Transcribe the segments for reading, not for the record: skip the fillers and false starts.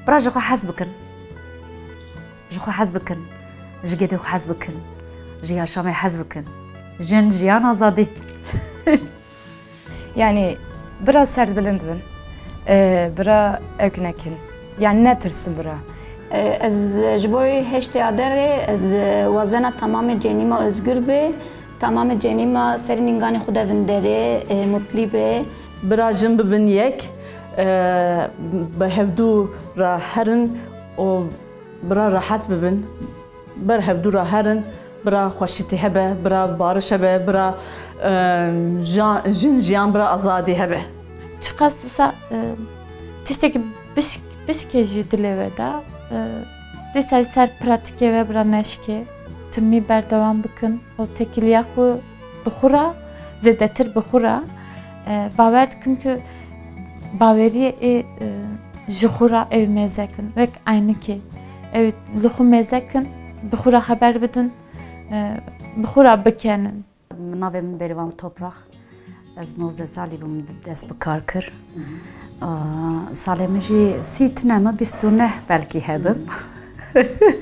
برا جخو حسبكن جخو حسبكن جگدی خو حسبكن جيا شامي حسبكن جن جيان آزادي يعني برا سرد بلند بن برا اكنكن يعني نترسم برا از جبوی هشت آدره از وزن تمام جنیما özgür به تمام جنیما سرینگانی خود وندره مطلی به برا جنب بن یک به هفدو را هرن و برا راحت ببن بر هفدو را هرن برا خوشیتی هبه برا بارش هبه برا جن جیان برا آزادی هبه چقدر وسا تشتکی بشکجی دلوده دیسای سر پراتیکه و برا نشکه تمی بردوام بکن و تکیلیه خو بخورا زدتر بخورا باور دکم که باوریه جخورا ev mezekın ve aynı ki evet luxu mezekın bixura haber bedin bixura bikenin navê min berivan toprak ez 19 salî bûm dest bi kar kir salê min jî sî tune me 29 belkî hebim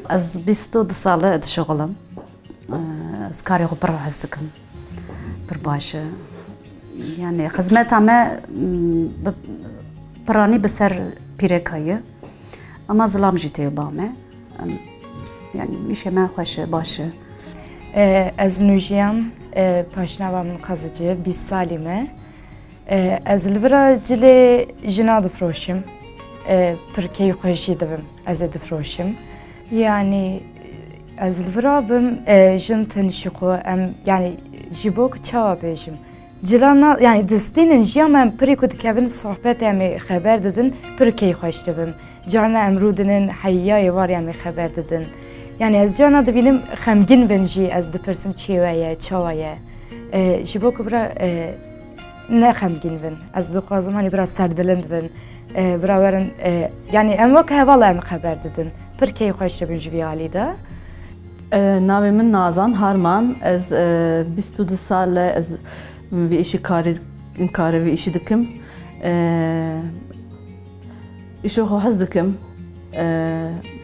ez 22 sala dişexilim ez karê xwe pir hez dikim pir baş e yani xizmeta me piranî bi ser pîrekayê ama zilam jî tê ba me yani îşê me xweş e baş e ez nûjiyam paşnava min qazıcı 20 salî me ez li vira cilê jina difroşim pir keyxwe jî dibim ez ê difroşim yani ez li vira bim jin tenişî xwe em yani ji bo ku çawa bêjim Cilana yani destinin jiyam em piri ku dikevin sohbet em xeber didin pir keyxweş dibim cana emrûdinin heyayê var em xeber didin yani ez cana dibînim xemgin bin jî ez dipirsim çêwe ye çawa ye ji bo ku bira ne xemgin bin ez dixwazim hani biraz serdilind bin bira werin yani em wek hevala em xeber didin pir keyxweş dibin ji vî alî de navê min Nazan Harman ez 22 sal e ez vî işî karê vî işî dikim îşê xwe hez dikim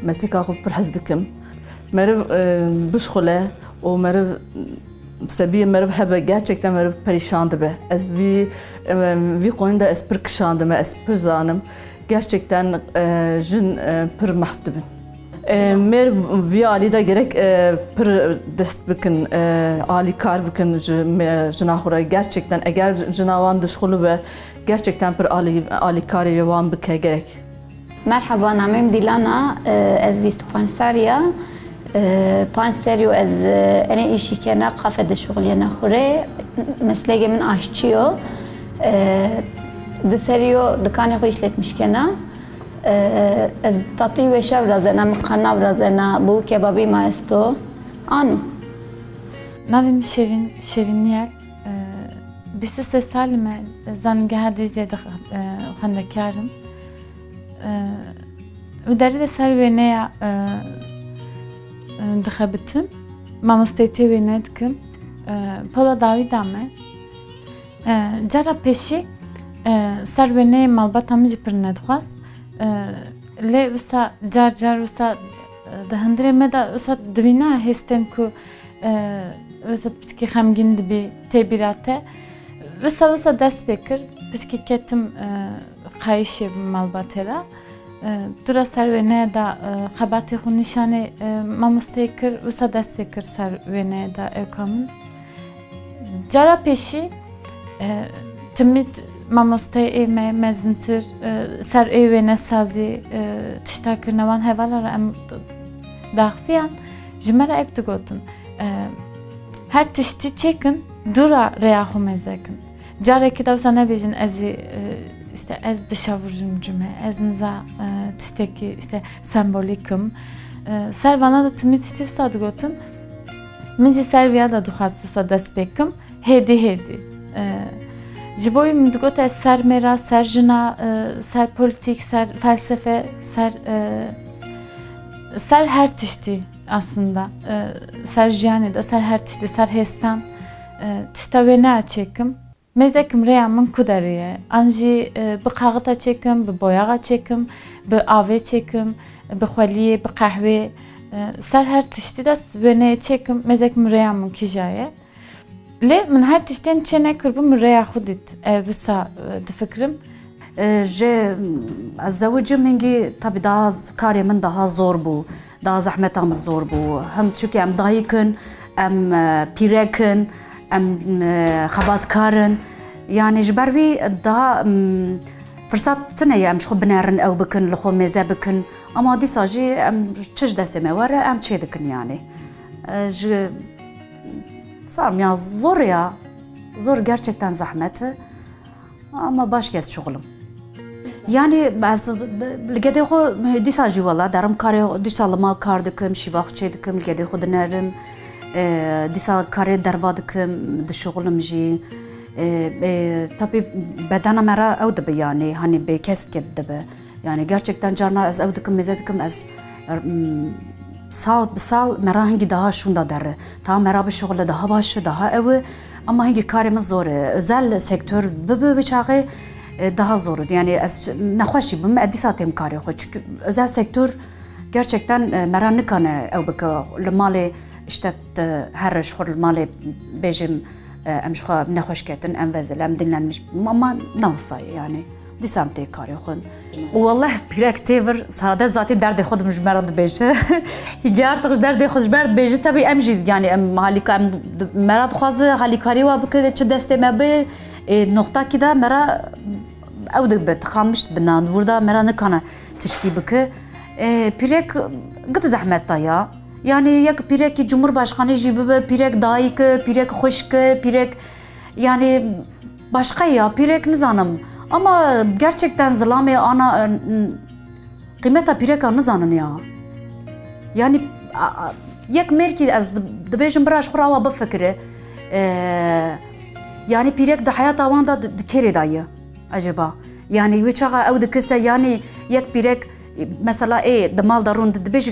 mesleka xwe pir hez dikim meriv bişxule û meriv sebiyê meriv hebe gerçekten meriv perîşan dibe ez vî qoyîn de ez pir kişandime ez pir zanim gerçekten jin pir mahv dibin Mer vî alî de gerek pir dest bikin, alîkar bikin jina xwe re gerçekten eger jina wan dişxulu be gerçekten pir alîkarê wan bike gerek. Merhaba namim Dilana ez 25 sariya 5 seriyo ez ene îşîkene qafede şuxliyene xure meslekê min aşçîyo di seriyo dikanê xwe işletmişkene ez tatlî wê şev razena min qanav razena bu kebabî maesto anu navê min Şevîniyel 23 salî me zanîngeha Dîclê de xwendekarim û derê de ser wêneya dixebitim mamosteytê wêne dikim pola dawîda me cara pêşî ser wêneyê malbata min jî pir nedixwaz lê wisa car wisa di hindirê me de wisa dibîna hêstin ku wisa piskî xemgîn dibî têbîrate wisa dest pê kir piskî ketim qayîşê malbatê re dura ser wêneyê de xebatê xwe nîşanê mamosteyê kir wisa dest pê kir ser wêneyê de ewka min cara pêşî timî mamosteyê me mezintir ser ê wêne sazî tiştakirine wan hevala re em daxuyan ji me re ek digotin her tiştî çêkin dura rêya xwe mêzekin carekî de wisa nebêjin ez ê işte ez dişavurjim cime ez niza tiştekî işte sembolîkim ser vana da timî tiştî wisa digotin min jî ser vêya da dixwaz wisa dest pê kim hêdî ji bo wî min digot ez ser mêra ser jina ser polîtîk ser felsefe ser her tiştî aslında ser jiyanê de ser her tiştî ser hêstan tişta wê neaçêkim mezekim reyamın kudariye. Anji bi kağıta çekim, bi boyağa çekim, bi ave çekim, bi xweliye, bi kahve. Ser her tişti de beni çekim mezekim reyamın kijaye. Le min her tişten çene kırbım reya xudit. Bisa difikrim. الزواج منجي طبي دا كاري من daha zor bu, daha zahmetam zor bu. Hem çünkü em dayıkın, em pirekin, em xabatkarın. Yani jbervi daha fırsat tane em şu binerin ev bikin, lxo meze bikin. Ama disaji em çiş deseme var, em çedikin yani. Sarım ya zor ya, zor gerçekten zahmeti. Ama başka şoğlum. Yani bazı ligede xo disaji valla derim kare disalma kar dikim şivaq çedikim ligede xo dinerim disal kare derva dikim dişoğlum ji tabi bedena mera evde yani hani be kes kebde yani gerçekten carna az evdikim mezedikim az sal mera hangi daha şunda der tam mera bir şoğla daha başı daha evi ama hangi karemiz zor özel sektör bu çağı daha zor yani naxwaşi bim edisatım kari xo çünkü özel sektör gerçekten meranı kanı ev baka mali işte her şhur mali bejim emşxa naxwaş ketin em vezel em dinlenmiş ama nasay yani disamte kari xo والله pirek tever sade zati derde xod merad beje gerçek derde xod merad beje tabi em jiz yani em halika em merad xaz halikari wa baka çi desteme be nokta ki da mera evde bet xanmış binan burada mera ne kana teşkil bike pirek gıd zahmet ya yani yak pirek cumhurbaşkanı gibi pirek dayık pirek hoşk pirek yani başka ya pirek nizanım ama gerçekten zılame ana kıymeta pirek nizanın ya yani yak merki az dbejim biraş xurawa befekre yani pirek de hayat avanda dikeri dayı acaba yani veçağa ev dikse yani yak pirek mesela demal darun dbej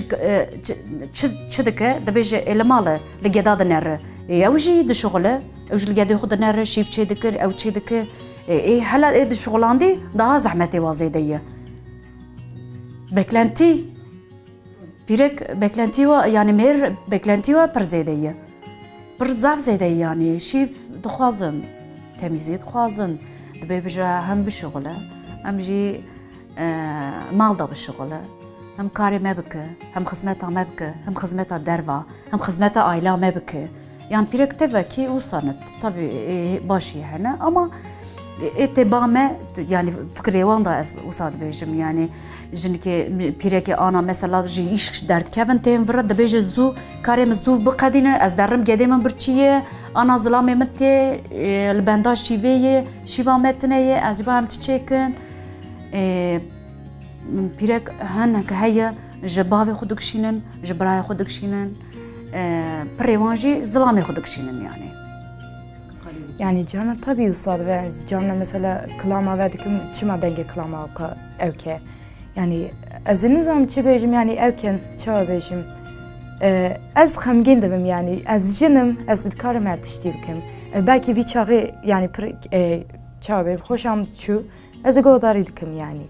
çidike dbej elmalı ligeda dener evji de şogle evji ligeda xud dener şif çedikir ev çedike hala de şoglandi daha zahmeti vaziydeyi beklenti pirek beklenti var yani mer beklenti var perzedeyi bir zaf zedeyi yani şif دخوازن تمیزی دخوازن دبی بجا هم بشغله هم جی مال دا بشغله هم کاری مبکه هم خدمت مبکه هم خدمت دروا هم خدمت عائله مبکه yani pirek teveki usanat tabi başı hene ama etibame yani fikri vanda az usad bejim yani jinki pireki ana mesela ji iş dert kevin tem vra da beje zu karem zu bu kadine az derim gedem birçiye ana zlame mitte albanda şiveye şivametneye az bam çekin pirek han haya jabave khudukshinen jabray khudukshinen prevanji zlame khudukshinen yani yani cana tabii usad ve cana mesela klama verdikim çima denge klama oka evke yani az nizam çebejim yani evken çabejim az xemgin debim yani az jinim az dikarim ertiştirkim belki bir çağı yani çabem hoşam çu az godari dikim yani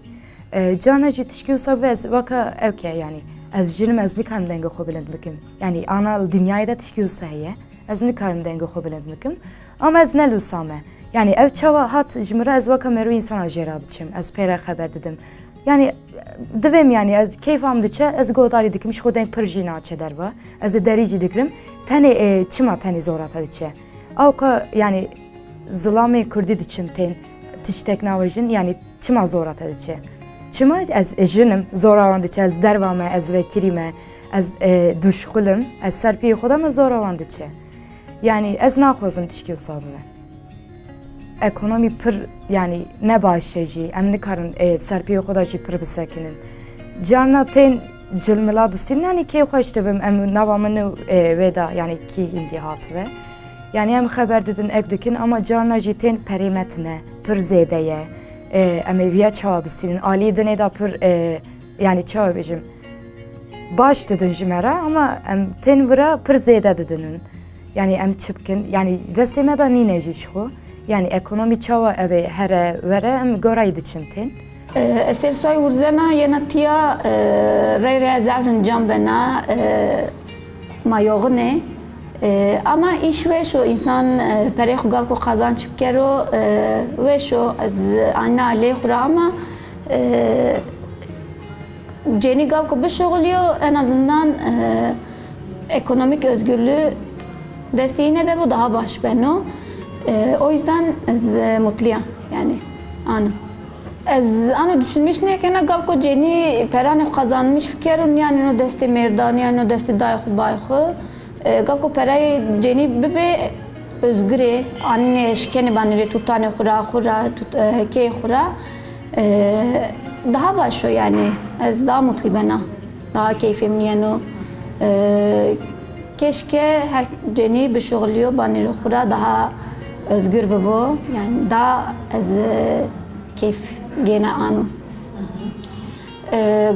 cana jitişki usad ve vaka evke yani az jinim az dikarim denge xobilend bikim yani ana dünyayı da tişki usayye az dikarim denge xobilend bikim ama az ne lusame yani ev çava hat jimra az vaka meru insan ajeradıçım az pera haber dedim yani devem yani az keyfam diçe az godari dikim şu denk perjina çeder va az derici dikrim tane çima tane zorata diçe avka yani zlame kurdi diçim ten tiş teknolojin yani çima zorata diçe çima az jinim zoravan diçe az dervame az ve kirime az duşxulum az serpi xodam zoravan diçe yani az naxozum tişkil sabıve ekonomi pır yani ne başlayıcı em nikarin serpiye xodaji pır bisekinin canna ten cilmiladısin yani ki xoştevim em navamını veda yani ki indi hatve yani em haber dedin ekdikin ama canna jiten perimetine pır zedeye em eviye çavabisinin ali dene da pır yani çavabicim baş dedin jimera ama em ten vura pır zede dedinin yani em çıpkin yani resime da nineci şu yani ekonomi çava evi here vere em gorayı diçintin. Eser soy urzena yenatiya rey zavrin cambena mayoğne ama iş ve şu insan peri xugav ku kazanç bikero ve şu az anne ali xura ama ceni gav ku bişoğluyor en azından ekonomik özgürlüğü desteğine de bu daha baş beno. O yüzden az mutluyum yani anı. Az anı düşünmüş ne ki ne gav ku ceni peranı kazanmış bikerun yani no deste merdan yani no deste dayxu bayxu gav ku peray ceni bebe özgüre anne şikeni banire tutane xura ke xura daha baş o yani az daha mutlu bana daha keyfim yani keşke her ceni bir şoğluyor banire xura daha özgür bu yani daha az keyif gene anı.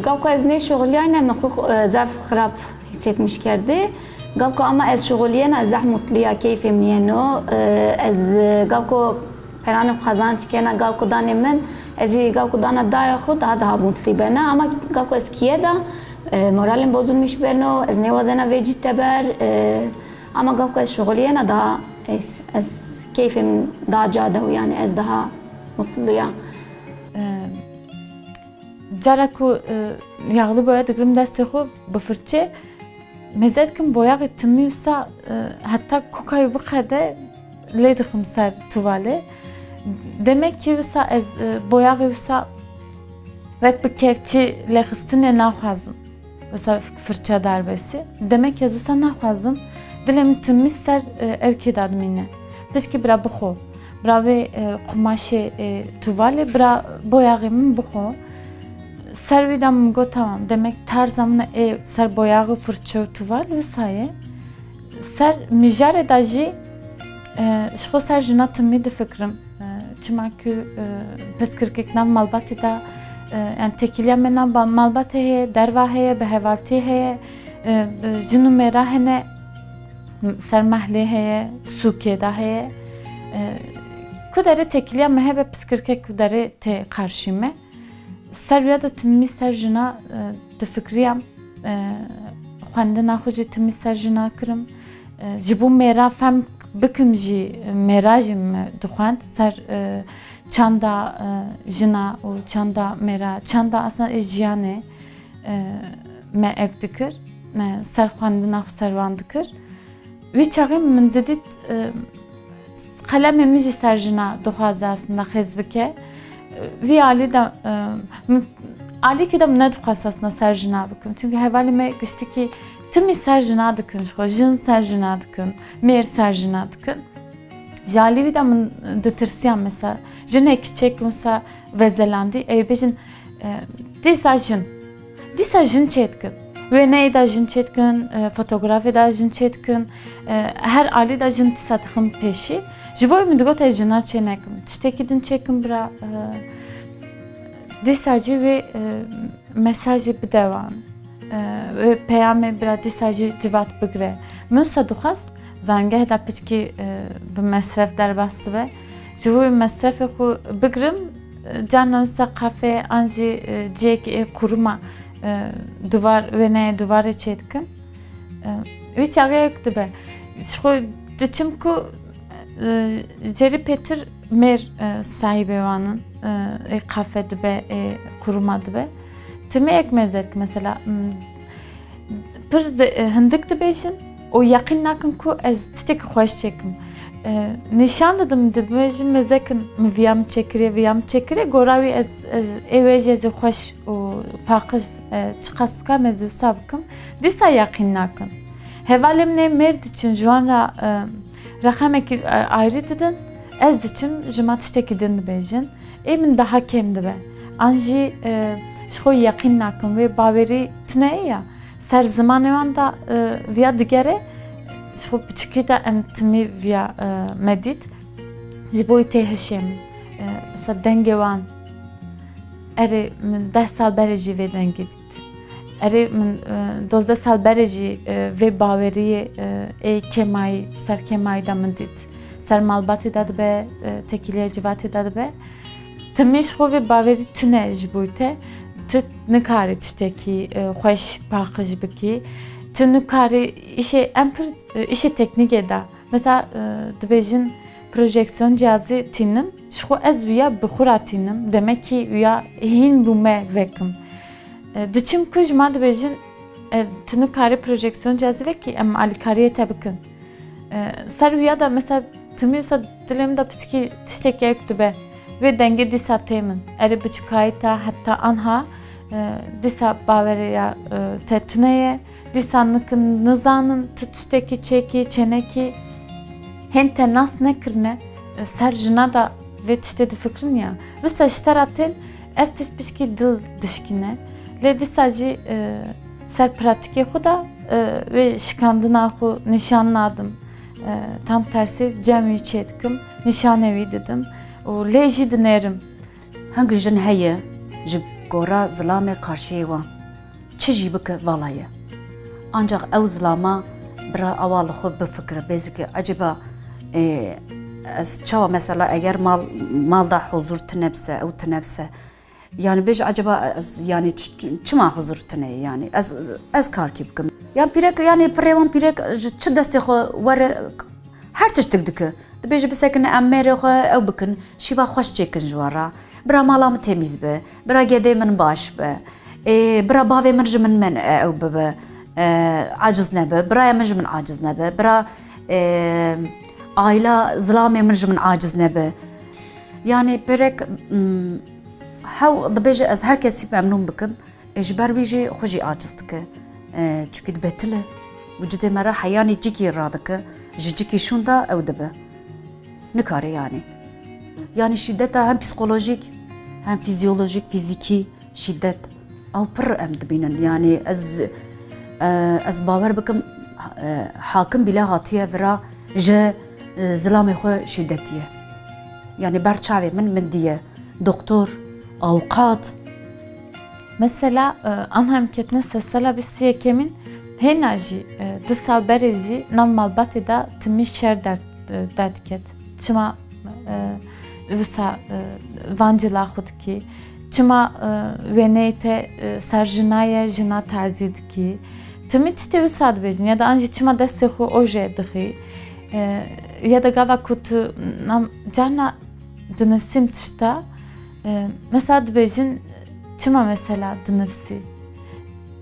Gavka az ne şoğluyana mekhu zaf xrab hissetmiş kerdi. Gavka ama az şoğluyana az mutluya keyfim niyano az gavka peranım kazanç kena gavka danemen az gavka dana daya xud daha mutlu bana ama gavka eskiye da moralim bozulmuş beno az nevazena vecid teber ama gavka az şoğluyana daha az keyfim daha cada yani az daha mutluya. Cara ku yağlı boya dıgırım deste xo bi fırçe mezet kim boya gitmiyorsa hatta kokayı bu kadar lê dixim ser tuvale demek ki wisa ez boya wisa vek bi kevçi lê xistinê naxwazim wisa fırça darbesi demek ki ez wisa naxwazim dilê timiz ser evkê da dimîne pişkî bira bixwe bira vê qumaşê tuvale bira boyaxê min bixwe ser wî de min got tamam demek terza min ser boyaxê fırça û tuval wisa ser mijarê da jî ji xwe ser jina timî difikirim çima ku piskirkek nav malbatê da yani tekiliya me nav malbatê heye derva heye bi hevaltî heye jin û mêra hene ser mehlê heye sûkê da heye ku derê tekiliya me hebe piskirkek ku derê tê qarşî me ser wî de timî ser jina difikiriyam xwendina xwe jî timî ser jina kirim ji bo mêra fem bikim jî mêra jî me dixwend ser çanda jina û çanda mêra çanda aslında jiyanê me ev dikir ser xwendina xwe servan dikir wî çaxê min didît qelemê min jî ser jina dixwaze aslında xêz bike wî alî de alîkî de min nedixwast aslında ser jina bikim çünkü hevalê me giştîkî timî ser jina dikin ji xwe jin ser jina dikin mêr ser jina dikin ji alî wî de min ditirsiyan mesela jinekî çêkin wisa vezelandî ew bêjin dîsa jin çê dikin wêneyê de jin çê dikin fotografê de jin çê dikin her alî de jin dîsa dixin pêşî ji bo min digot ez jina çê nekim tiştekî din çêkim bira dîsa jî wê mesajê bidewan peyamê bira dîsa jî civat bigire min wisa dixwast zangeh da piçkî bi mesref derbas dibe ji bo mesrefê xwe bigirim carna wisa qafê an jî ciyekî quruma duvar wêneyê duvarê çê dikin wî çaxê dibe ji xwe diçim ku cerî pêtir mêr sahibê wan in qafê dibe quruma dibe timê ek mezet mesela pir hindik dibêjin û yaqîn nakin ku ez tiştekî xweş çêkim nîşan didim dibêjin mezekin min viya min çêkiriye gora wî ez ê wê jî ez ê xweş û paqij çi qas bikim ez ê wisa bikim dîsa yaqîn nakin hevalê min ê mêr diçin ji wan re rexemekî ayrî didin ez diçim ji me tiştekî din dibêjin ê min daha kêm dibe an jî ji xwe yaqîn nakin wê bawerî tune ya ser zimanê wan da viya digere ji xwe piçikî de em timî viya me dît ji bo tê hişê min mesela dengê wan erê min 10 sal berê jî vê dengê dît erê min 12 sal berê jî vê baweriyê ê kemayî ser kemayî de min dît سر مالباتی داد به تکیلیه جواتی داد به تمیش خوی باوری تونه جبویته تو نکاری تشتکی خوش پاکش بکی تو نکاری işe teknik eda mesela dibêjin projeksiyon cihazı tînim şixwe ez wîya bixura tînim demek ki wîya hîn bû me vekim diçim ku ji ma dibêjin tu nikarî projeksiyon cihazı vekî em alîkariyê te bikin ser wîya da mesela timî wisa dilê min da piskî tiştekî ek dibe vê dengê dîsa tê min erê biçûkayî te heta anha dîsa baveriya te tuneye dîsanlıkın nizanın tutuştaki çeki çeneki hente nas nekirne ser jina da ve tişte de fikrin ya visa işteratin ev tispişki dil dişkine le dîsacı ser pratike xuda ve şikandına xu nişanladım tam tersi cemî çetkim nişanevi dedim o le jî dinerim hangi jin heye ji gora zilamê karşıyê wan çi jî bike valayê ancak ew zilama bira awa li xwe bifikire bêzikê acaba ez çawa mesela eğer malda huzur tinebse ew tinebse yani bêj acaba ez yani çima huzur tine yani ez karkî bikim ya pîrek yani pirêwan pîrek ji çi destê xwe were her tiştik dike dibêje bisekine em mêrê xwe ew bikin şîva xweş çêkin ji wara bira mala min temîz be bira gedê min baş be bira bavê min ji min ew bibe aciz nebe, biraya min ji min aciz nebe, bira aile zilamê min ji min aciz nebe. Yani pêrek hew dibêje ez her kesî memnûn bikim, ji ber wî jî xwe jî aciz dike. Çünkü dibe tile. Vücudê me re heyanî cikî radike, ji cikî şûn da ew dibe. Nikare yani. Yani şiddeta hem psikolojik, hem fizyolojik, fizikî şiddet. Ew pir em dibînin. Yani ez bawer bikim hakim bile hatiye vira ji zilamê xwe şiddetiye. Yani ber çavê min diye doktor, avukat. Mesela anhem ketine sesala bir kemin hena jî di sal berê jî nav malbatê da timî şer dert ket. Çima wisa vancila xwe dikî, çima wêneyê te ser jinaye jina terzî dikî. Timî tiştê wisa dibêjin ya da an jî çima destê xwe oje dixî ya da gava ku tu carna dinivsîn tişta mesela dibêjin çima mesela dinivsî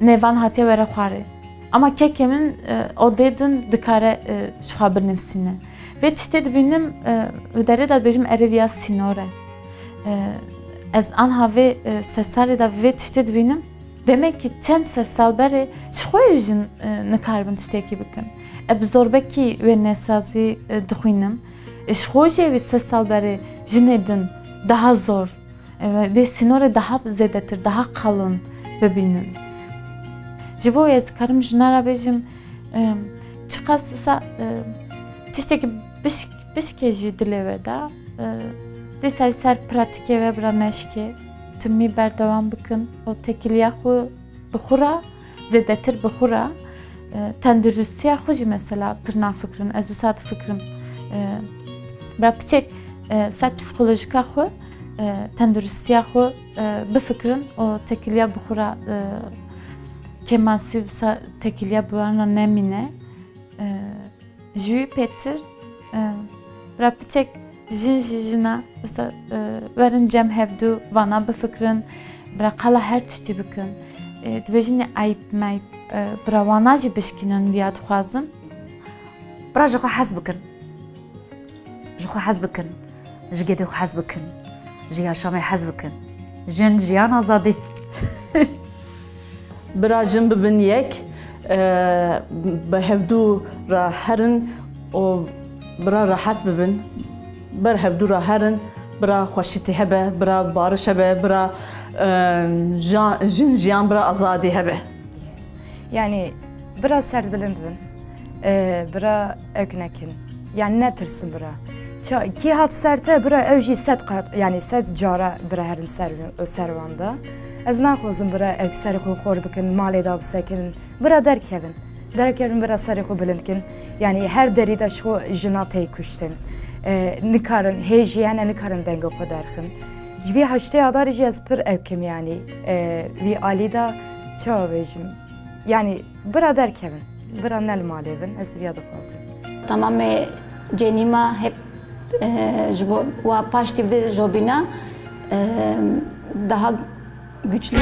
nêvan hatiye were xwarê ama kekê min odê din dikare ji xwe binivîsîne vê tiştê dibînim li derê de dibêjim erêviya sînor e ez anha vê sesalê de vê tiştê dibînim demek ki çend sesal berê ji xwe jin nikaribin tiştekî bikin bi zorbekî wê nesazî dixwînim ji xwe jê vê sesal berê jinê din daha zor ve sînorê daha zêdetir, daha kalın bibînin. Ji bo ez karim jina re bêjim çi qas wisa tiştekî bişkê jî dilê we da dîsa ser pratikê ve bira neşkê timî berdewam bikin o tekiliya xwe bixura zêdetir bixura tenduristiya xwe jî mesela pir nafikirin ez wisa difikirim bira piçek ser psikolojika xwe tenduristiya xwe bifikirin o tekiliya bixura kemasî wisa tekiliya biwana nemîne ji wî pêtir bira piçek jin jî jina werin cem hevdû vana bifikirin bira qala her tiştî bikin dibêjin eyb meyb bira wana jî bişkînin vêya dixwazin bira ji xwe hez bikin ji xwe hez bikin ji gedê xwe hez bikin ji yaşamê hez bikin jin jiyan azadî bira jin bibin yek bi hevdû ra herin û bira rahat bibin ber hevdû ra herin bira xweşîtî hebe bira bariş hebe bira jin jiyan bira azadî hebe Yani bira serdbilind bin bira ek nekin yani netirsin bira ki hat serte bira ew jî sed cara bira herin servanda ez naxwazim bira ew serê xwe xor bikin malê da bisekin bira derkevin bira serê xwe bilind kin yani her derî de ji xwe jina tê kuştin nikarin hejiyene nikarin denge xwe derxin. Ji vî heştê adarî jî ez pir evkim yani vî alîda çawa bêjim. Yani bira derkevin, bira ne li malê bin, ez vîya dixwazim. Tamamê cenîma hep ji bo wa paş tî bide jobîna daha güçlü